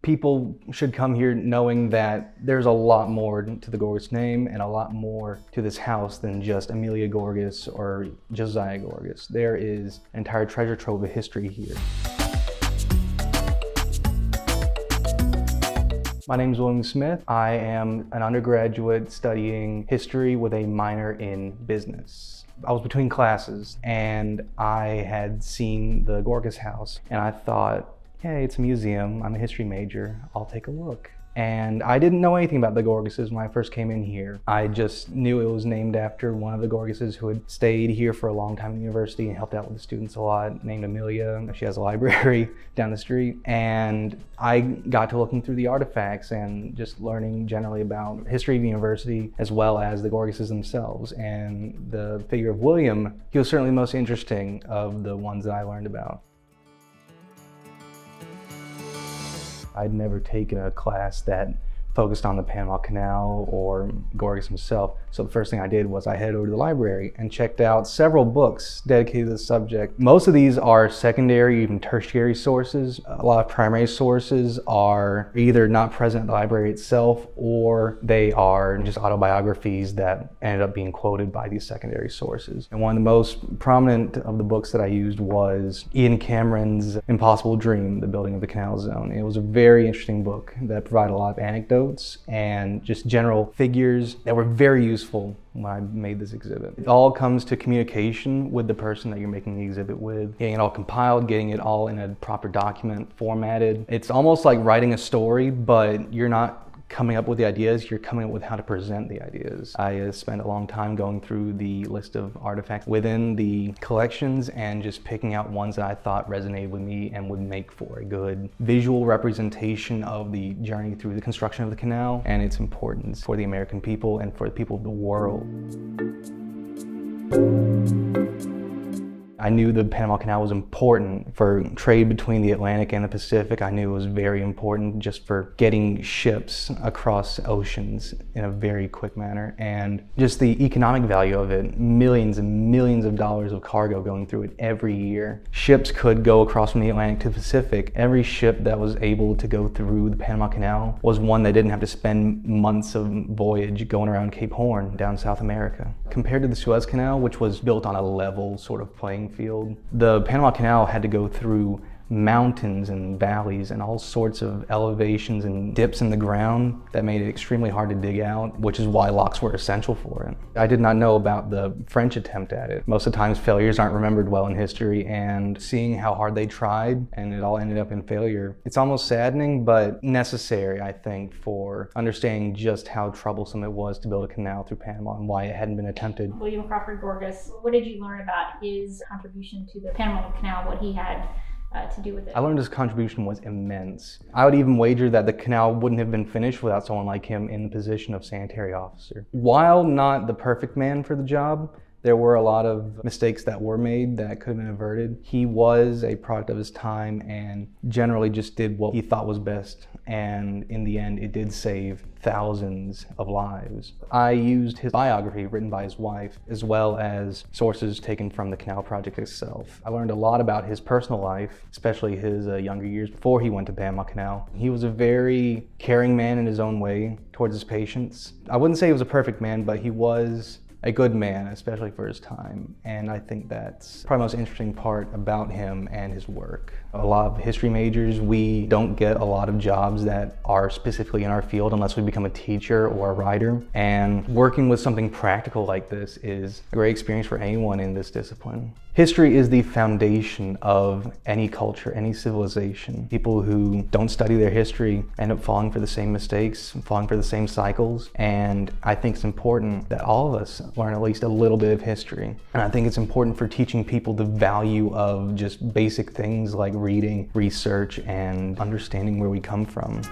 People should come here knowing that there's a lot more to the Gorgas name and a lot more to this house than just Amelia Gorgas or Josiah Gorgas. There is an entire treasure trove of history here. My name is William Smith. I am an undergraduate studying history with a minor in business. I was between classes and I had seen the Gorgas House and I thought, hey, it's a museum. I'm a history major. I'll take a look. And I didn't know anything about the Gorgases when I first came in here. I just knew it was named after one of the Gorgases who had stayed here for a long time in the university and helped out with the students a lot, named Amelia. She has a library down the street. And I got to looking through the artifacts and just learning generally about history of the university as well as the Gorgases themselves. And the figure of William, he was certainly the most interesting of the ones that I learned about. I'd never taken a class that focused on the Panama Canal or Gorgas himself. So the first thing I did was I headed over to the library and checked out several books dedicated to the subject. Most of these are secondary, even tertiary sources. A lot of primary sources are either not present at the library itself or they are just autobiographies that ended up being quoted by these secondary sources. And one of the most prominent of the books that I used was Ian Cameron's Impossible Dream, The Building of the Canal Zone. It was a very interesting book that provided a lot of anecdotes and just general figures that were very useful when I made this exhibit. It all comes to communication with the person that you're making the exhibit with, getting it all compiled, getting it all in a proper document, formatted. It's almost like writing a story, but you're not coming up with the ideas, you're coming up with how to present the ideas. I spent a long time going through the list of artifacts within the collections and just picking out ones that I thought resonated with me and would make for a good visual representation of the journey through the construction of the canal and its importance for the American people and for the people of the world. I knew the Panama Canal was important for trade between the Atlantic and the Pacific. I knew it was very important just for getting ships across oceans in a very quick manner. And just the economic value of it, millions and millions of dollars of cargo going through it every year. Ships could go across from the Atlantic to the Pacific. Every ship that was able to go through the Panama Canal was one that didn't have to spend months of voyage going around Cape Horn down South America. Compared to the Suez Canal, which was built on a level sort of playing field, the Panama Canal had to go through mountains and valleys and all sorts of elevations and dips in the ground that made it extremely hard to dig out, which is why locks were essential for it. I did not know about the French attempt at it. Most of the times failures aren't remembered well in history, and seeing how hard they tried and it all ended up in failure, it's almost saddening but necessary, I think, for understanding just how troublesome it was to build a canal through Panama and why it hadn't been attempted. William Crawford Gorgas, what did you learn about his contribution to the Panama Canal, what he had to do with it? I learned his contribution was immense. I would even wager that the canal wouldn't have been finished without someone like him in the position of sanitary officer. While not the perfect man for the job, there were a lot of mistakes that were made that could have been averted. He was a product of his time and generally just did what he thought was best. And in the end, it did save thousands of lives. I used his biography written by his wife, as well as sources taken from the canal project itself. I learned a lot about his personal life, especially his younger years before he went to Panama Canal. He was a very caring man in his own way towards his patients. I wouldn't say he was a perfect man, but he was a good man, especially for his time. And I think that's probably the most interesting part about him and his work. A lot of history majors, we don't get a lot of jobs that are specifically in our field unless we become a teacher or a writer. And working with something practical like this is a great experience for anyone in this discipline. History is the foundation of any culture, any civilization. People who don't study their history end up falling for the same mistakes, falling for the same cycles. And I think it's important that all of us learn at least a little bit of history. And I think it's important for teaching people the value of just basic things like reading, research, and understanding where we come from.